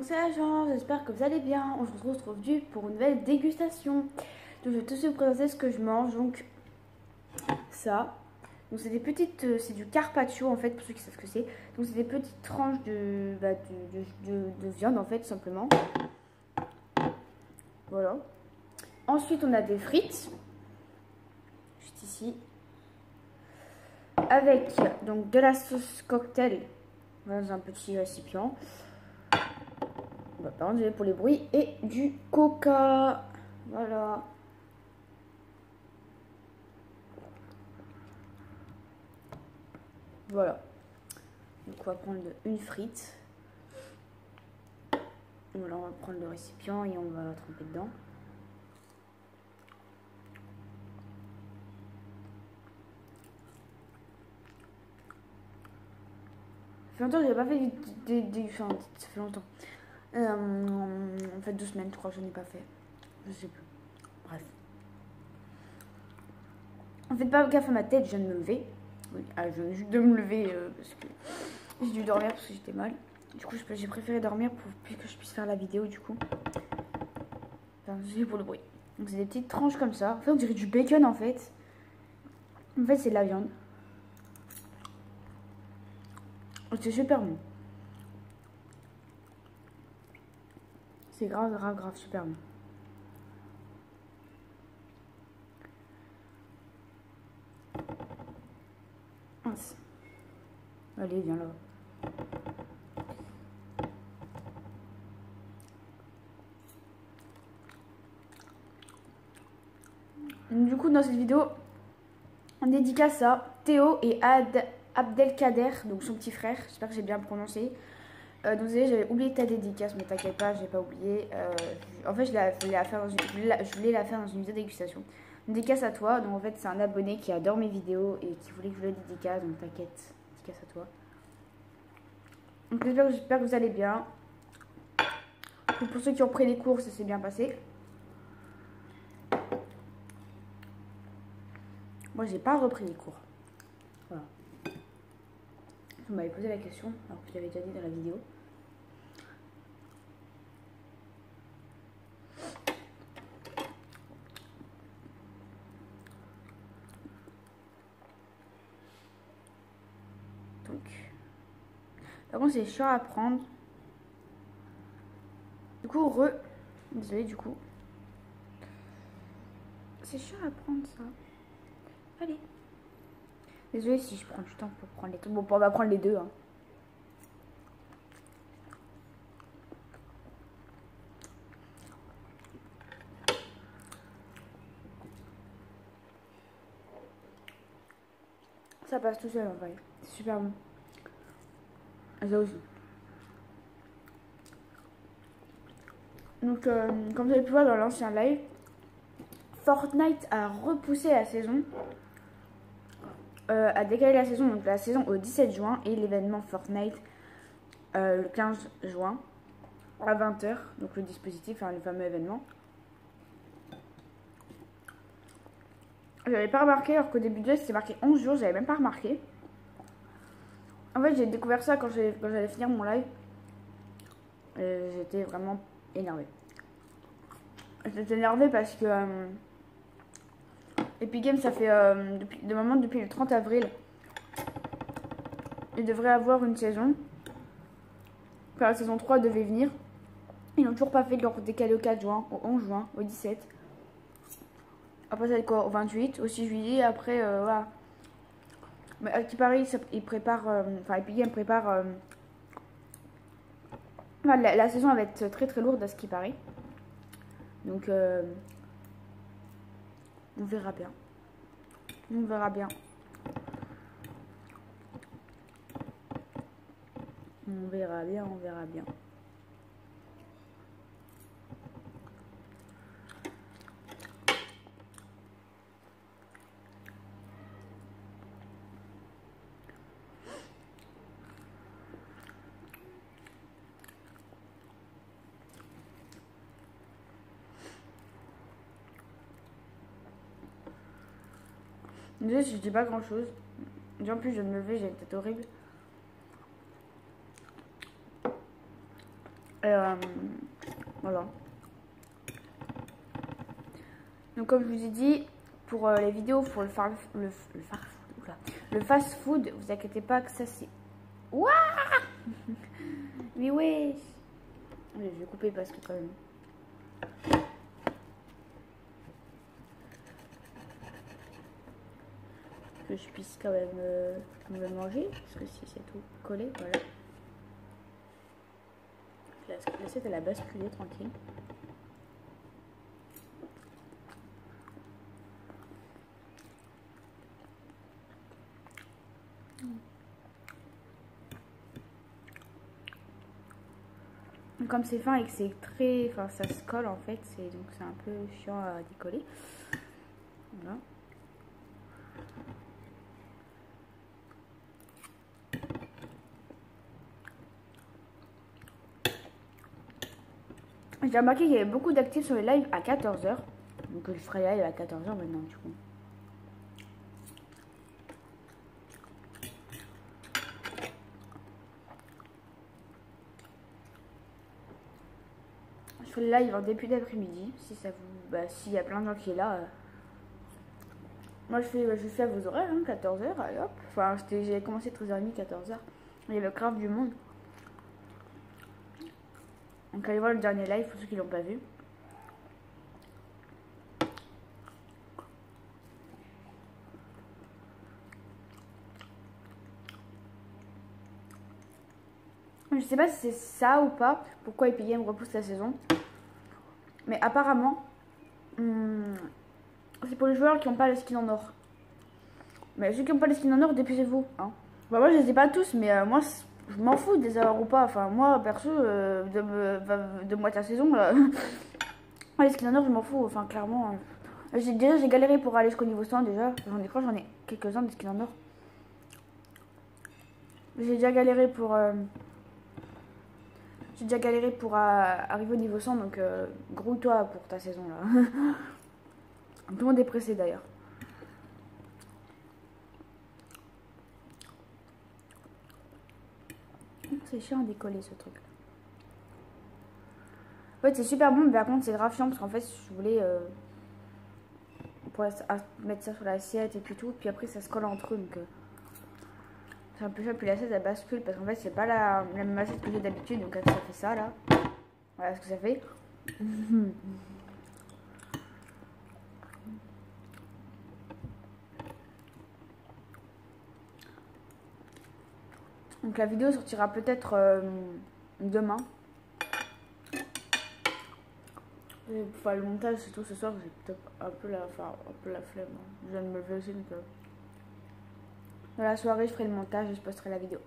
donc c'est la chance, j'espère que vous allez bien. On se retrouve aujourd'hui pour une nouvelle dégustation. Donc je vais tout de suite vous présenter ce que je mange. Donc ça, donc c'est des petites, c'est du carpaccio en fait pour ceux qui savent ce que c'est. Donc c'est des petites tranches de viande en fait tout simplement. Voilà. Ensuite on a des frites, juste ici, avec donc de la sauce cocktail dans un petit récipient. Pardon, désolé pour les bruits. Et du coca. Voilà. Voilà. Donc on va prendre une frite. Voilà, on va prendre le récipient et on va la tremper dedans. Ça fait longtemps que j'ai pas fait enfin, ça fait longtemps. En fait 2 semaines, je crois que je n'ai pas fait. Je sais plus. Bref. En fait, pas gaffe à ma tête, je viens de me lever. Oui, je viens juste de me lever parce que j'ai dû dormir parce que j'étais mal. Du coup, j'ai préféré dormir pour que je puisse faire la vidéo du coup. Enfin, désolé pour le bruit. Donc c'est des petites tranches comme ça. En fait, on dirait du bacon en fait. En fait, c'est de la viande. C'est super bon. C'est grave super bon. Mince. Allez, viens là. Du coup, dans cette vidéo, on dédicace à Théo et Abdelkader, donc son petit frère. J'espère que j'ai bien prononcé. Donc désolé, j'avais oublié ta dédicace, mais t'inquiète pas, j'ai pas oublié. En fait, je voulais la faire dans une vidéo dégustation. Une dédicace à toi. Donc en fait, c'est un abonné qui adore mes vidéos et qui voulait que je le dédicace. Donc t'inquiète, dédicace à toi. Donc j'espère que vous allez bien. Donc, pour ceux qui ont pris les cours, ça s'est bien passé. Moi, j'ai pas repris les cours. Voilà. Vous m'avez posé la question, alors que je l'avais déjà dit dans la vidéo. Donc, par contre, c'est chiant à prendre. Du coup, désolé, du coup. C'est chiant à prendre, ça. Allez. Désolé si je prends du temps pour prendre les deux. Bon, on va prendre les deux, hein. Ça passe tout seul en vrai. C'est super bon. Ça aussi. Donc, comme vous avez pu voir dans l'ancien live, Fortnite a repoussé la saison. A décalé la saison, donc la saison au 17 juin et l'événement Fortnite le 15 juin à 20 h. Donc le dispositif, enfin, le fameux événement. J'avais pas remarqué, alors qu'au début de jeu c'était marqué 11 jours, j'avais même pas remarqué. En fait, j'ai découvert ça quand j'allais finir mon live. J'étais vraiment énervée. J'étais énervée parce que Epic Games, ça fait depuis le 30 avril. Ils devraient avoir une saison. Enfin, la saison 3 devait venir. Ils n'ont toujours pas fait, de leur décalé au 4 juin, au 11 juin, au 17. Après, ça va être quoi, au 28, au 6 juillet. Après, voilà. Mais à qui paraît, ils préparent. Enfin, Epic Games prépare. Enfin, la saison va être très lourde à ce qui paraît. Donc, on verra bien. On verra bien. On verra bien, on verra bien. Désolé si je dis pas grand chose. En plus, je viens de me lever, j'ai une tête horrible. Voilà. Donc comme je vous ai dit, pour les vidéos, pour le fast food, vous inquiétez pas que ça c'est... Ouah. Mais ouais. Allez, je vais couper parce que quand même... Que je puisse quand même me manger, parce que si c'est tout collé, voilà. L'assiette elle a basculé tranquille. Comme c'est fin et que c'est très... Enfin, ça se colle en fait, donc c'est un peu chiant à décoller. Voilà. J'ai remarqué qu'il y avait beaucoup d'actifs sur les lives à 14 h. Donc je ferai live à 14 h maintenant du coup. Je ferai le live en début d'après-midi, si ça vous... Bah, s'il y a plein de gens qui est là. Moi je fais à vos horaires, hein, 14 h, allez hop. Enfin, j'ai commencé 13h30, 14 h. Il y avait grave du monde. Donc allez voir le dernier live pour ceux qui l'ont pas vu. Je sais pas si c'est ça ou pas, pourquoi Epic Games repousse la saison. Mais apparemment, c'est pour les joueurs qui n'ont pas le skin en or. Mais ceux qui n'ont pas le skin en or, dépêchez-vous. Hein. Bah, moi je les ai pas tous, mais moi je m'en fous de les avoir ou pas. Enfin, moi perso, de moi ta saison, les skins en or, je m'en fous. Enfin, clairement. J'ai galéré pour aller jusqu'au niveau 100 déjà. J'en ai quelques-uns des skins en or. J'ai déjà galéré pour. Arriver au niveau 100, donc grouille-toi pour ta saison là. Tout le monde est pressé d'ailleurs. C'est chiant à décoller ce truc. En fait, c'est super bon, mais par contre, c'est grave chiant parce qu'en fait, je voulais mettre ça sur l'assiette et puis tout, puis après, ça se colle entre eux. Donc, c'est un peu chiant, puis l'assiette elle bascule parce qu'en fait, c'est pas la même assiette que j'ai d'habitude, donc ça fait ça là. Voilà ce que ça fait. Donc la vidéo sortira peut-être demain. Enfin, le montage, c'est tout ce soir, j'ai peut-être un peu la flemme. Je viens de me lever aussi, donc dans la soirée, je ferai le montage et je posterai la vidéo.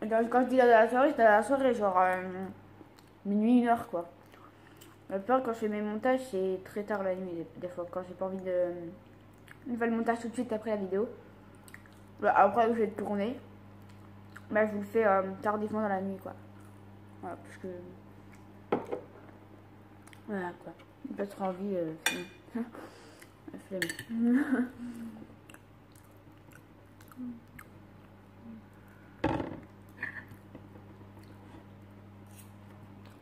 Et quand je dis dans la soirée, c'est dans la soirée, genre minuit, 1 h quoi. La plupart, quand je fais mes montages, c'est très tard la nuit, des fois, quand j'ai pas envie de faire le montage tout de suite après la vidéo. Après, je vais tourner. Bah, je vous le fais tardivement dans la nuit, quoi. Voilà, parce que... Voilà, quoi. J'ai pas trop envie... La flemme.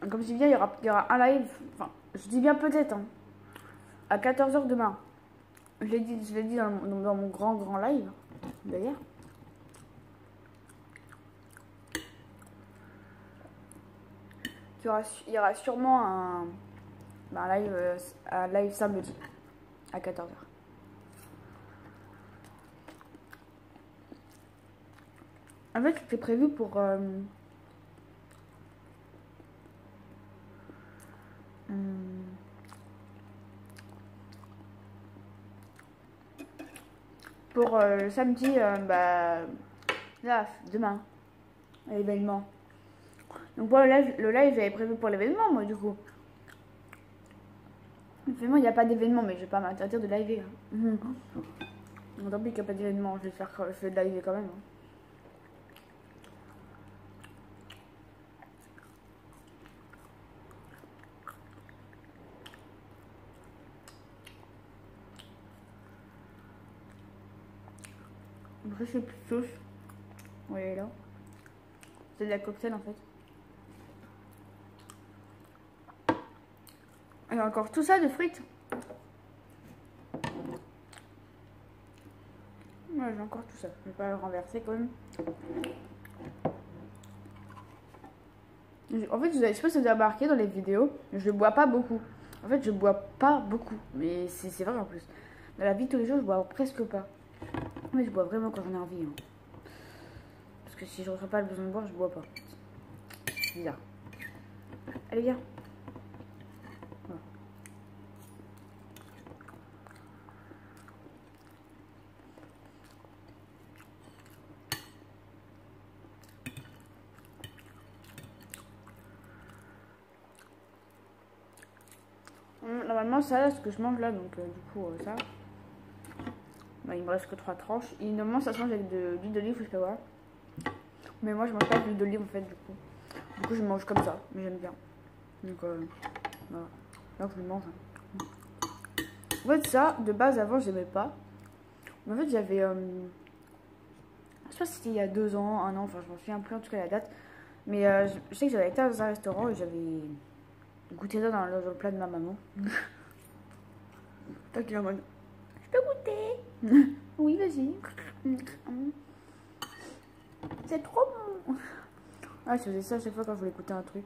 Comme je dis bien, il y aura un live. Enfin, je dis bien peut-être, hein, à 14 h demain. Je l'ai dit dans mon grand live, d'ailleurs. Il y aura sûrement un live samedi à 14 h. En fait, c'était prévu pour le samedi, là, demain, à l'événement. Donc moi, le live est prévu pour l'événement, moi, du coup. L'événement, il n'y a pas d'événement, mais je vais pas m'interdire de liver. Hein. Tant pis qu'il n'y a pas d'événement, je vais le liver quand même. Hein. Après, c'est plus sauce. Vous voyez là. C'est de la cocktail en fait. Et encore tout ça de frites. Ouais, j'ai encore tout ça. Je vais pas le renverser quand même. En fait, je sais pas si vous avez remarqué dans les vidéos, je bois pas beaucoup. En fait, je bois pas beaucoup. Mais c'est vrai en plus. Dans la vie de tous les jours, je bois presque pas. Mais je bois vraiment quand j'en ai envie. Hein. Parce que si je ressens pas le besoin de boire, je bois pas. C'est bizarre. Allez, viens. Voilà. Normalement, ça, ce que je mange là, donc du coup, ça. Bah, il me reste que 3 tranches. Et normalement, ça se mange avec de l'huile d'olive, je sais pas voir. Mais moi, je mange pas d'huile d'olive en fait, du coup. Du coup, je mange comme ça, mais j'aime bien. Donc, voilà. Là, je le mange. Hein. En fait, ça, de base, avant, j'aimais pas. Mais en fait, j'avais. Je sais pas si c'était il y a 2 ans, 1 an, enfin, je m'en souviens plus en tout cas la date. Mais je sais que j'avais été dans un restaurant et j'avais goûté ça dans le plat de ma maman. Toi qui es en mode. Je peux goûter? Oui, vas-y. C'est trop bon. Ah, je faisais ça à chaque fois quand je voulais goûter un truc.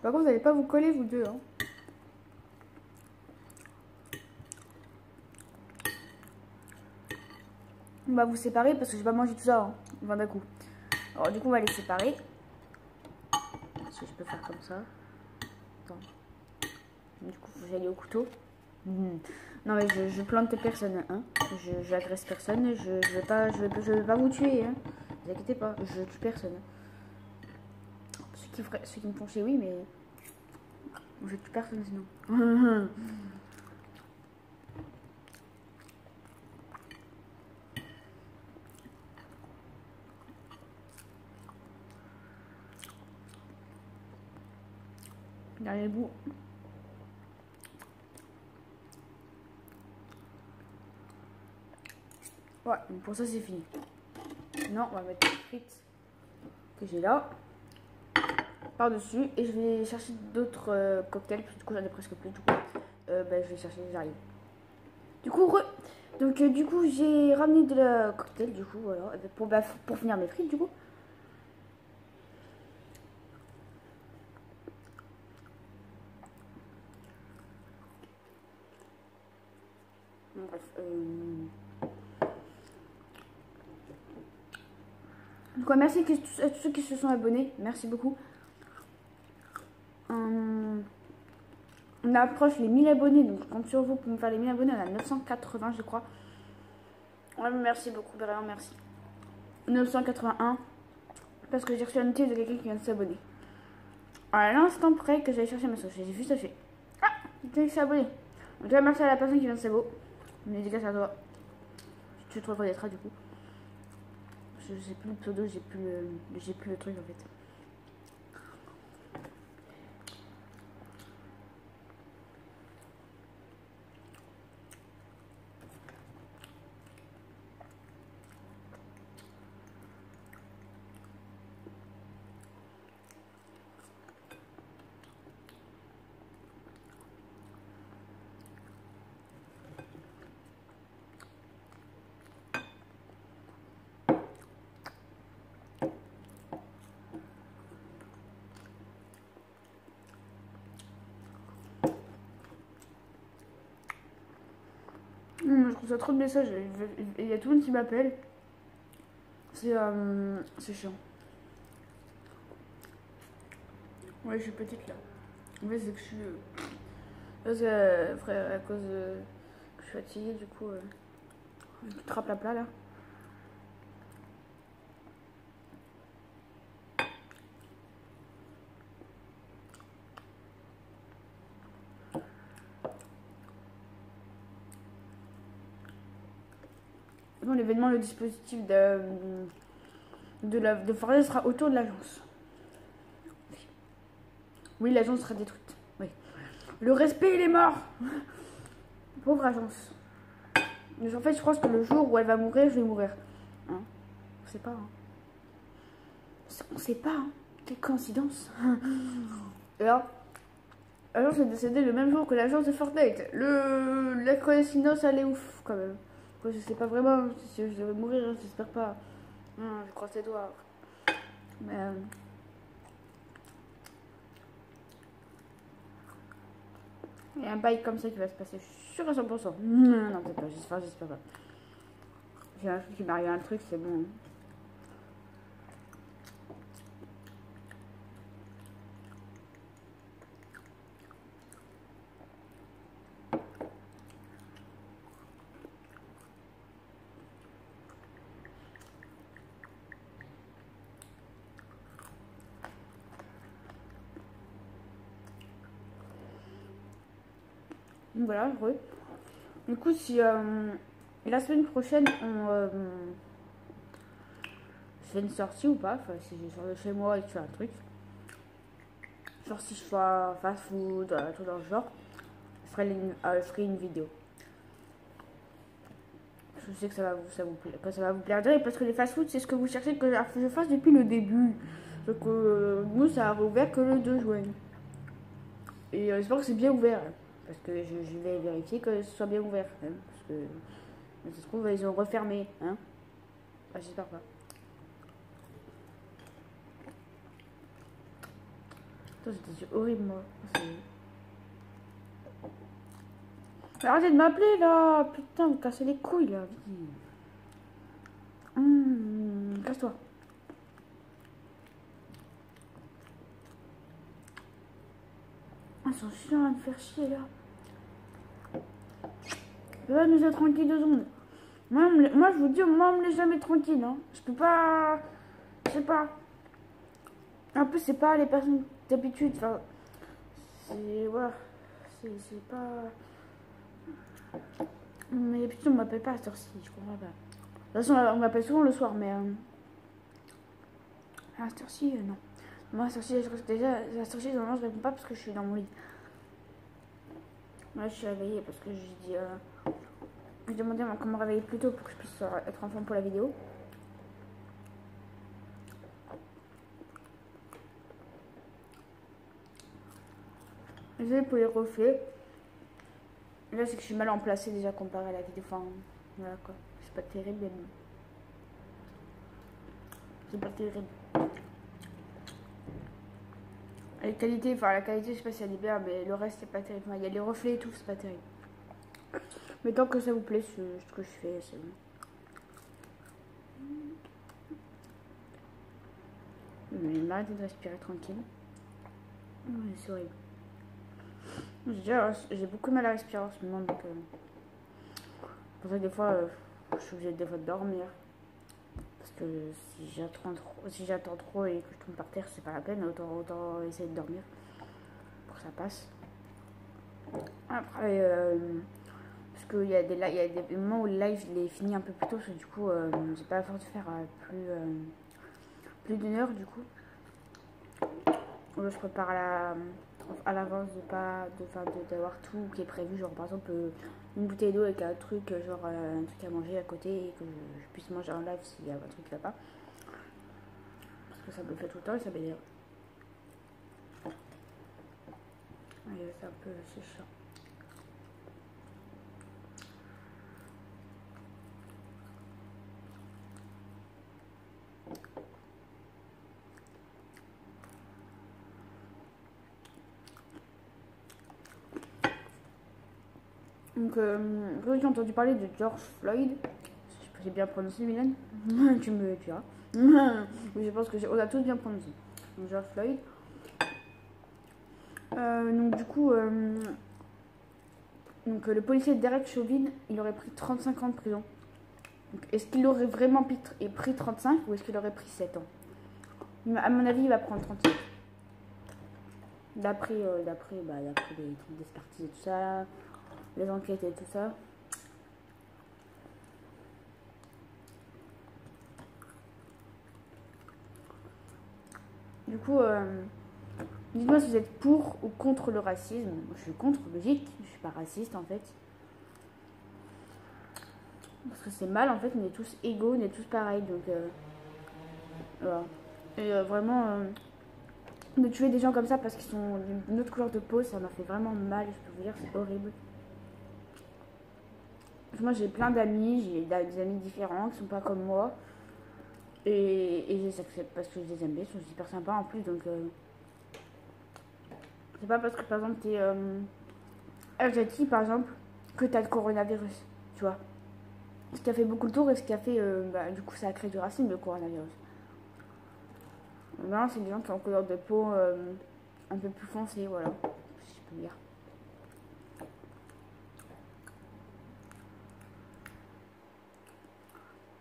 Par contre, vous n'allez pas vous coller, vous deux. Hein. On va vous séparer parce que j'ai pas mangé tout ça. Hein. Enfin, d'un coup. Alors, du coup, on va les séparer. Est-ce que je peux faire comme ça? Attends. Du coup, faut que j'aille au couteau. Non, mais je plante personne. Hein. Je agresse personne. Je vais pas vous tuer. Hein. Ne vous inquiétez pas. Je tue personne. Ceux qui me font chier, oui, mais je tue personne sinon. Dernier bout. Ouais, donc pour ça c'est fini. Maintenant, on va mettre les frites que j'ai là par-dessus et je vais chercher d'autres cocktails. Puis du coup, j'en ai presque plus. Du coup, je vais chercher, j'arrive. Du coup, du coup, j'ai ramené de la cocktail. Du coup, voilà, pour finir mes frites, du coup. Bref, donc, merci à tous ceux qui se sont abonnés. Merci beaucoup. On approche les 1000 abonnés, donc je compte sur vous pour me faire les 1000 abonnés. On a 980, je crois. Ouais, merci beaucoup, vraiment merci. 981, parce que j'ai reçu un notif de quelqu'un qui vient de s'abonner. À l'instant près que j'allais chercher ma sauce, j'ai vu ça fait. Ah, quelqu'un qui s'est abonné. Donc là, merci à la personne qui vient de s'abonner. Une dédicace à toi. Tu te reconnaîtras du coup. Je sais plus le pseudo, j'ai plus le truc en fait. Je trouve ça trop de messages. Il y a tout le monde qui m'appelle. C'est chiant. Ouais, je suis petite là. En fait, c'est que je suis. Parce que, frère, à cause que je suis fatiguée, du coup. Je trappe la plat là. Bon, l'événement, le dispositif de forage sera autour de l'agence. Oui, l'agence sera détruite. Oui. Le respect, il est mort. Pauvre agence. Mais en fait, je pense que le jour où elle va mourir, je vais mourir. Hein, on sait pas. Hein. On sait pas. Hein. Quelle coïncidence. Et là, L'agence est décédée le même jour que l'agence de Fortnite. La coïncidence, elle est ouf quand même. Moi, je sais pas vraiment si je vais mourir, hein, j'espère pas. Je croise les doigts. Mais. Il y a un bail comme ça qui va se passer, je suis sûre à 100%. Non, peut-être pas, j'espère pas. J'ai un truc qui m'arrive un truc, c'est bon. Donc voilà, heureux. Du coup, si la semaine prochaine, je fais une sortie ou pas, enfin, si je sors de chez moi et que je fais un truc, genre si je fais un fast food, tout dans le genre, je ferai une vidéo. Je sais que ça va vous plaire parce que les fast food, c'est ce que vous cherchez que je fasse depuis le début. Donc, nous, ça a rouvert que le 2 juin. Et j'espère que c'est bien ouvert. Parce que je vais vérifier que ce soit bien ouvert. Hein, parce que ça se trouve, ils ont refermé. Hein. J'espère pas. Putain, j'ai des yeux horribles, moi. Mais arrêtez de m'appeler, là. Putain, vous cassez les couilles, là. Casse-toi. Ils sont chiants à me faire chier, là. Là, nous être tranquille 2 secondes. Moi, je vous dis, moi, on me laisse jamais tranquille. Hein. Je peux pas. Je sais pas. En plus, c'est pas les personnes d'habitude. Enfin, c'est. Ouais. C'est pas. Mais putain, on m'appelle pas à cette heure-ci. Je comprends pas. De toute façon, on m'appelle souvent le soir, mais. À cette heure-ci, non. Moi, à cette heure-ci, déjà, à cette heure-ci, normalement, je réponds pas parce que je suis dans mon lit. Moi, je suis réveillée parce que j'ai dit. Je demandais à me réveiller plus tôt pour que je puisse être en forme pour la vidéo. Désolée pour les reflets. Là, c'est que je suis mal en placée déjà comparé à la vidéo. Enfin, voilà quoi. C'est pas terrible, mais bon. C'est pas terrible. La qualité, je sais pas si elle est bien, mais le reste, c'est pas terrible. Enfin, il y a les reflets et tout, c'est pas terrible. Mais tant que ça vous plaît, ce que je fais, c'est bon. Mais arrêtez de respirer tranquille. C'est horrible. J'ai beaucoup mal à respirer en ce moment, donc pour ça des fois je suis obligée des fois de dormir parce que si j'attends trop et que je tombe par terre, c'est pas la peine, autant essayer de dormir pour que ça passe. Après parce qu'il y a des moments où le live je l'ai fini un peu plus tôt, parce que du coup j'ai pas la force de faire plus d'1 heure du coup. Je prépare à l'avance d'avoir tout qui est prévu, genre par exemple une bouteille d'eau avec un truc genre un truc à manger à côté et que je puisse manger en live s'il y a un truc qui va pas, parce que ça me le fait tout le temps et ça m'énerve. C'est un peu chiant. Donc, j'ai entendu parler de George Floyd. J'ai bien prononcé, Mylène. Tu me diras. Oui, je pense qu'on a tous bien prononcé. Donc, George Floyd. Donc, du coup, le policier Derek Chauvin, il aurait pris 35 ans de prison. Est-ce qu'il aurait vraiment pris 35 ou est-ce qu'il aurait pris 7 ans? À mon avis, il va prendre 35. D'après les trucs d'expertise et tout ça, les enquêtes et tout ça. Du coup, dites-moi si vous êtes pour ou contre le racisme. Moi, je suis contre, logique. Je suis pas raciste en fait. Parce que c'est mal en fait, on est tous égaux, on est tous pareils. Donc, voilà. Et vraiment, de tuer des gens comme ça parce qu'ils sont d'une autre couleur de peau, ça m'a fait vraiment mal, je peux vous dire, c'est horrible. Moi j'ai plein d'amis, j'ai des amis différents qui sont pas comme moi. Et je les accepte parce que je les aime bien, ils sont super sympas en plus, donc c'est pas parce que par exemple t'es asiatique par exemple que t'as le coronavirus, tu vois. Ce qui a fait beaucoup de tour et ce qui a fait, du coup ça a créé du racisme le coronavirus. Maintenant c'est des gens qui ont une couleur de peau un peu plus foncée, voilà, si je peux dire.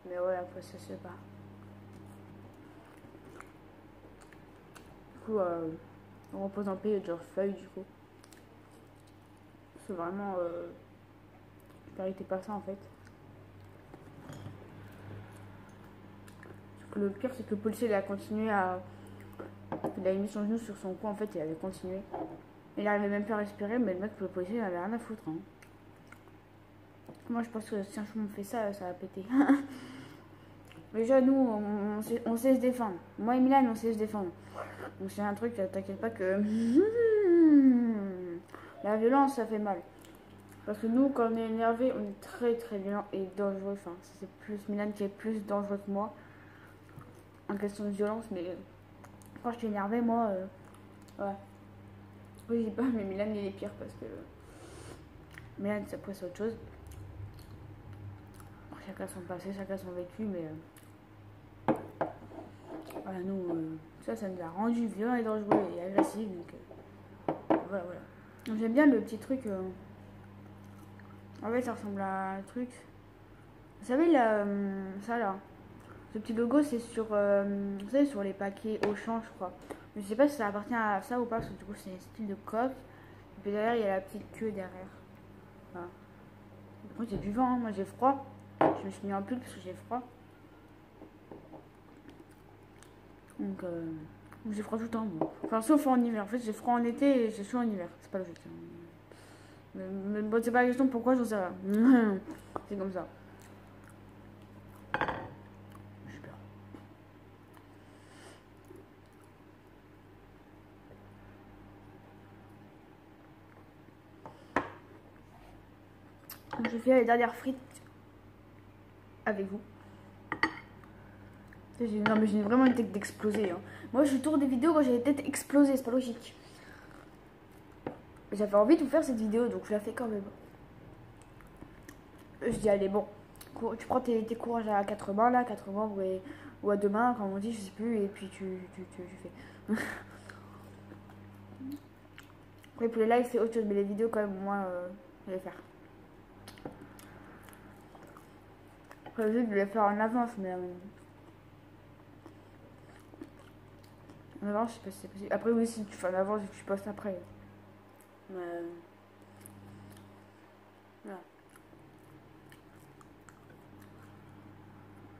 Mais ouais, après ça se fait pas. Du coup, on repose en paix George Floyd du coup. C'est vraiment... je méritais pas ça en fait. Le pire c'est que le policier il a continué à... Il a mis son genou sur son cou en fait et il avait continué. Il arrivait même pas à respirer mais le mec, le policier il avait rien à foutre. Hein. Moi je pense que si un jour on fait ça, ça va péter. Déjà nous on sait se défendre. Moi et Milan on sait se défendre. Donc c'est un truc, t'inquiète pas que... La violence ça fait mal. Parce que nous quand on est énervé on est très très violent et dangereux. Enfin c'est plus Milan qui est plus dangereux que moi. En question de violence mais... Quand je suis énervée moi... ouais. Oui je dis pas mais Milan il est pire parce que... Milan après c'est autre chose. Chacun son passé, chacun son vécu mais... voilà nous... ça nous a rendu violents et dangereux et agressifs donc... voilà. J'aime bien le petit truc. En fait, ça ressemble à un truc. Vous savez, là, ça là. Ce petit logo, c'est sur, vous savez, sur les paquets Auchan, je crois. Je sais pas si ça appartient à ça ou pas, parce que du coup, c'est un style de coque. Et puis derrière, il y a la petite queue derrière. Voilà. Moi, j'ai du vent, hein. Moi, j'ai froid. Je me suis mis en pull parce que j'ai froid. Donc, j'ai froid tout le temps. Bon. Enfin, sauf en hiver. En fait, j'ai froid en été et j'ai chaud en hiver. C'est pas logique. Mais bon, c'est pas la question pourquoi j'en sais rien. C'est comme ça. Super. Je fais les dernières frites avec vous. Non mais j'ai vraiment une tête d'exploser. Hein. Moi je tourne des vidéos quand j'ai la tête explosée, c'est pas logique. J'avais envie de vous faire cette vidéo donc je la fais quand même. Je dis allez bon, tu prends tes courages à 4 mains là, 4 mains ou à 2 mains comme on dit, je sais plus, et puis tu fais. Après pour les lives c'est autre chose mais les vidéos quand même moi je vais faire. Après je vais les faire en avance mais... en avance je sais pas si c'est possible. Après oui si tu fais en avance tu postes après. Mais... voilà.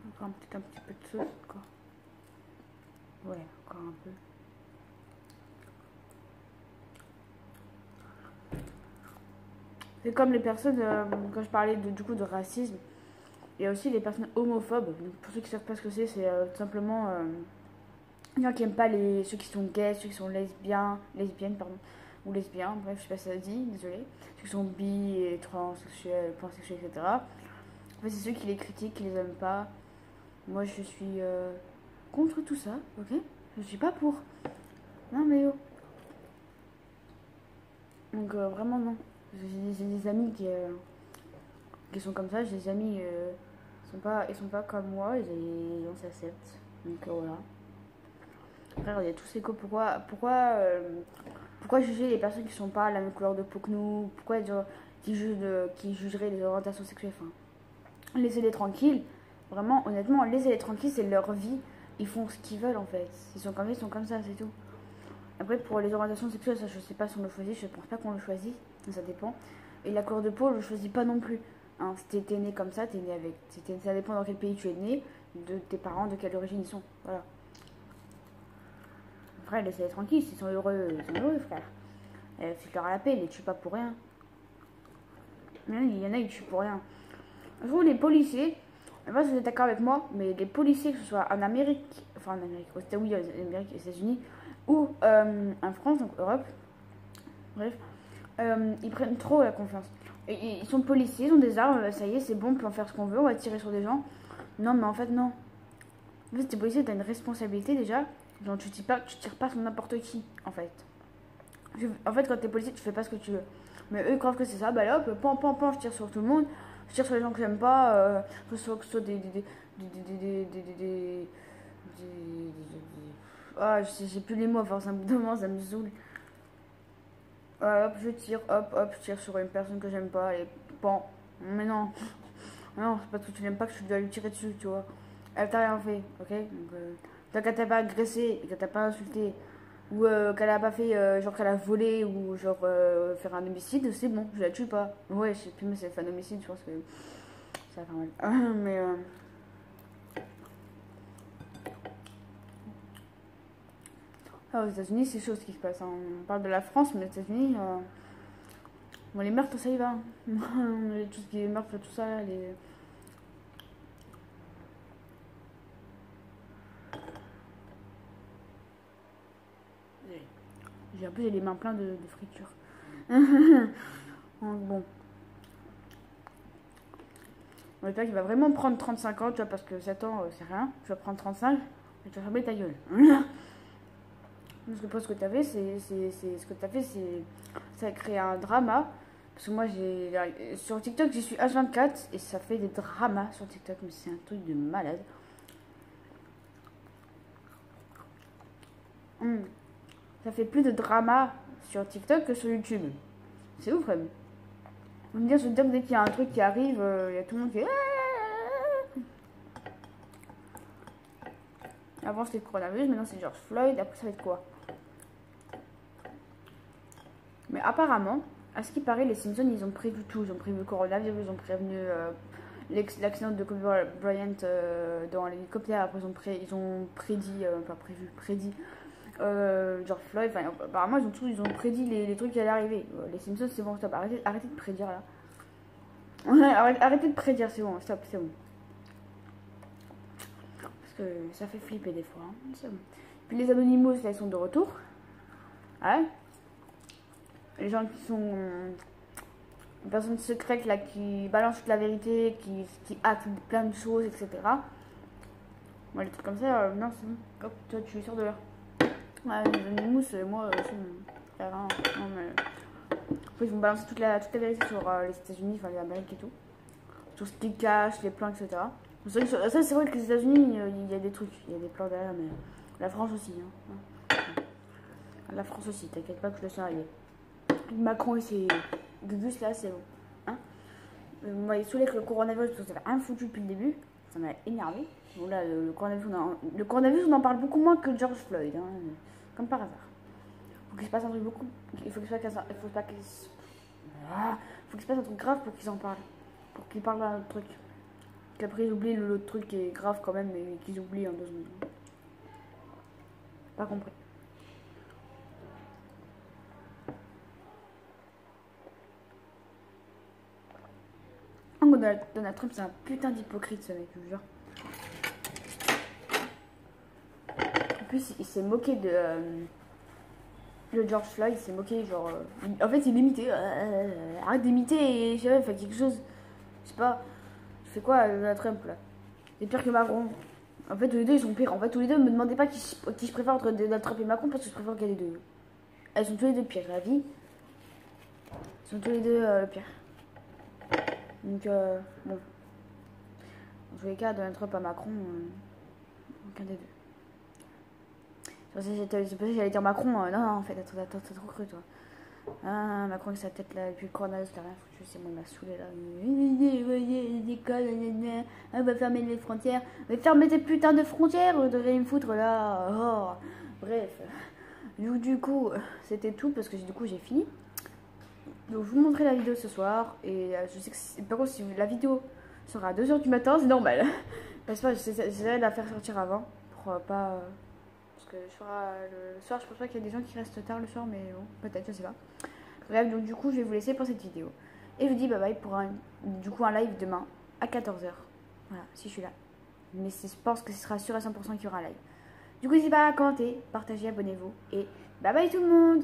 Encore un petit peu de sauce quoi. Ouais, encore un peu. C'est comme les personnes, quand je parlais du coup de racisme, il y a aussi les personnes homophobes. Donc, pour ceux qui ne savent pas ce que c'est tout simplement les gens qui n'aiment pas ceux qui sont gays, ceux qui sont lesbiennes, pardon, ou lesbiens, bref, je sais pas si ça se dit, désolé. Ceux qui sont bi et transsexuels, pansexuels, etc. En fait, c'est ceux qui les critiquent, qui les aiment pas. Moi, je suis contre tout ça, ok? Je suis pas pour. Non, mais oh. Donc, vraiment, non. J'ai des amis qui sont comme ça, j'ai des amis ils sont pas comme moi et on s'accepte. Donc voilà. Frère, il y a tous ces cours. Pourquoi juger les personnes qui sont pas la même couleur de peau que nous? Pourquoi il y a des gens qui jugeraient les orientations sexuelles? Enfin, laissez-les tranquilles. Vraiment, honnêtement, laissez-les tranquilles, c'est leur vie. Ils font ce qu'ils veulent en fait. Ils sont comme ça, ils sont comme ça, c'est tout. Après, pour les orientations sexuelles, ça je sais pas si on le choisit, je pense pas qu'on le choisit, ça dépend. Et la couleur de peau, je le choisis pas non plus. Hein, si t'es né comme ça, t'es né avec. Ça dépend dans quel pays tu es né, de tes parents, de quelle origine ils sont. Voilà. Après, laissez-les tranquilles, s'ils sont heureux, frère. C'est leur à la paix, ils les tuent pas pour rien. Il y en a, ils tuent pour rien. Je trouve les policiers, je sais pas si vous êtes d'accord avec moi, mais les policiers, que ce soit en Amérique, enfin en Amérique, oui, aux États-Unis, ou en France, donc Europe, bref, ils prennent trop la confiance. Et ils sont policiers, ils ont des armes, ça y est, c'est bon, on peut en faire ce qu'on veut, on va tirer sur des gens. Non, mais en fait, non. En fait, t'es policier, t'as une responsabilité déjà. Genre, tu tires pas sur n'importe qui, en fait. En fait, quand t'es policier, tu fais pas ce que tu veux. Mais eux, ils croient que c'est ça, bah là, hop, pan, pan, pan, je tire sur tout le monde. Je tire sur les gens que j'aime pas, que ce soit ah, j'ai plus les mots, enfin, ça me saoule. Hop, je tire sur une personne que j'aime pas, et pan. Mais non, non, c'est parce que tu n'aimes pas que tu dois lui tirer dessus, tu vois. Elle t'a rien fait, ok? Donc, tant qu'elle t'a pas agressé, qu'elle t'a pas insulté, ou qu'elle a pas fait, genre qu'elle a volé, ou genre faire un homicide, c'est bon, je la tue pas. Ouais, je sais plus, mais c'est un homicide, je pense que ça va faire mal. Mais aux États-Unis, c'est chaud ce qui se passe. Hein. On parle de la France, mais aux États-Unis, bon, les meurtres, ça y va. Tout ce qui est meurtre, tout ça, là, les. J'ai un peu les mains pleines de friture. Donc, bon. On espère qu'il va vraiment prendre 35 ans, tu vois, parce que 7 ans, c'est rien. Tu vas prendre 35 et tu vas fermer ta gueule. Parce que pour ce que tu as fait, ça a créé un drama. Parce que moi, sur TikTok, j'y suis H24 et ça fait des dramas sur TikTok, mais c'est un truc de malade. Ça fait plus de drama sur TikTok que sur YouTube. C'est ouf, quand même. On me dire sur TikTok, dès qu'il y a un truc qui arrive, il y a tout le monde qui est. Avant, c'était le coronavirus, maintenant, c'est George Floyd. Après, ça va être quoi? Mais apparemment, à ce qui paraît, les Simpsons, ils ont prévu tout. Ils ont prévu le coronavirus, ils ont prévenu l'accident de Kobe Bryant dans l'hélicoptère. Après, ils ont prédit, prédit George Floyd. Enfin, apparemment, ils ont prédit les trucs qui allaient arriver. Les Simpsons, c'est bon, stop. Arrêtez de prédire là. Ouais, arrêtez de prédire, c'est bon, stop, c'est bon. Parce que ça fait flipper des fois. Hein, c'est bon. Puis les Anonymous, là, ils sont de retour. Ouais. Les gens qui sont des personnes secrètes là, qui balancent toute la vérité, qui hackent plein de choses, etc. Moi, les trucs comme ça, non, c'est bon. Hop, toi, tu sors de là. Ouais, les Anonymous, moi, c'est bon. Non, mais. Après, ils vont balancer toute la vérité sur les États-Unis, enfin l'Amérique et tout. Sur ce qu'ils cachent, les plans, etc. Ça, c'est vrai que les États-Unis, il y a des trucs, il y a des plans derrière, mais la France aussi. Hein. La France aussi, t'inquiète pas que je le sens arriver. Macron et ses gugus là, c'est bon. Hein, moi, il saoulait que le coronavirus, parce que ça avait rien foutu depuis le début. Ça m'a énervé. Bon, là, le coronavirus, on en parle beaucoup moins que George Floyd. Hein, comme par hasard. Faut qu'il se passe un truc beaucoup. Il faut qu'il se passe un truc grave pour qu'ils en parlent. Pour qu'ils parlent d'un autre truc. Qu'après, ils oublient l'autre truc qui est grave quand même, mais qu'ils oublient en 2 secondes. Pas compris. Donald Trump, c'est un putain d'hypocrite, ce mec, je vous jure. En plus, il s'est moqué de George Floyd, il s'est moqué, genre. En fait, il imitait. Arrête d'imiter et je sais pas, fait quelque chose. Je sais pas. Je fais quoi, Donald Trump, là? C'est pire que Macron. En fait, tous les deux, ils sont pires. En fait, tous les deux, me demandez pas qui je préfère entre Donald Trump et Macron parce que je préfère qu'il y ait les deux. Elles sont tous les deux pires, la vie. Ils sont tous les deux pires. Donc, bon. Dans tous les cas, Donald Trump à Macron, aucun des deux. C'est pour ça que j'allais dire Macron. Non, en fait, t'as trop cru, toi. Ah, Macron avec sa tête là, depuis le coronavirus, t'as rien foutu, c'est bon, il m'a saoulé là. Il décolle, on va fermer les frontières. Mais fermez tes putains de frontières, vous devez me foutre là. Oh. Bref. Du coup, c'était tout parce que du coup, j'ai fini. Donc, je vous montrerai la vidéo ce soir. Et je sais que par contre, si la vidéo sera à 2h du matin, c'est normal. Parce que j'essaierai de la faire sortir avant. Pour pas. Parce que le soir, je pense pas qu'il y a des gens qui restent tard le soir, mais bon, peut-être, je sais pas. Bref, donc du coup, je vais vous laisser pour cette vidéo. Et je vous dis bye bye pour un live demain à 14h. Voilà, si je suis là. Mais je pense que ce sera sûr à 100% qu'il y aura un live. Du coup, n'hésitez pas à commenter, partager, abonnez-vous. Et bye bye tout le monde!